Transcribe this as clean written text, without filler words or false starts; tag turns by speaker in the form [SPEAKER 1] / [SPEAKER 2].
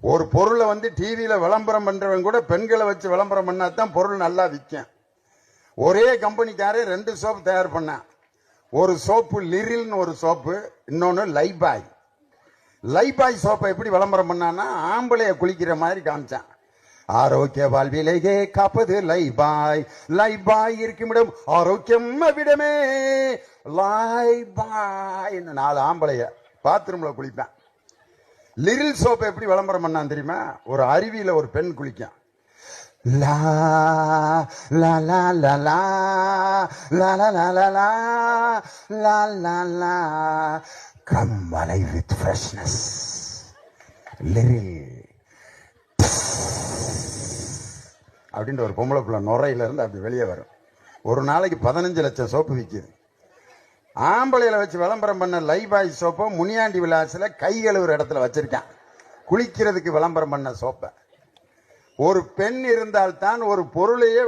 [SPEAKER 1] ஒரு பொருளை வந்து டிவியில விளம்பரம் பண்றவன் கூட பெண்களை வச்சு விளம்பரம் பண்ணாதான் பொருள் நல்லா விற்கும். ஒரே கம்பெனிக்காரே 2 சோப்பு தயார் பண்ணான். ஒரு சோப்பு லிரில்னு ஒரு சோப்பு, இன்னொன்னு லைபாய். லைபாய் சோப்பை எப்படி விளம்பரம் பண்ணான்னா ஆம்பளைய குளிக்கிற மாதிரி காமிச்சான். ஆரோக்கிய வாழ்விலேயே காப்பது லைபாய், லைபாய் இருக்குமிடம் ஆரோக்கியம் விடமே லைபாய். 4 ஆம்பளைய பாத்ரூம்ல குளிப்பேன். லிரில் சோப்பை எப்படி விளம்பரம் பண்ணான் தெரியுமா? ஒரு அருவியில ஒரு பெண் குளிக்கும். La la la la la la la la la la la la la come alive with freshness. Liril அப்படின்ற ஒரு பொம்பளை பிள்ளை நுரையில இருந்து அப்படி வெளியே வரும். ஒரு நாளைக்கு 15 லட்சம் சோப்பு விற்கிது. ஆம்பளையில வச்சு விளம்பரம் பண்ண லைபாய் சோப்பை முனியாண்டி விலாசில கை கழுவுற இடத்துல வச்சிருக்கான். குளிக்கிறதுக்கு விளம்பரம் பண்ண சோப்பை. ஒரு பெண் இருந்தால்தான் ஒரு பொருளையே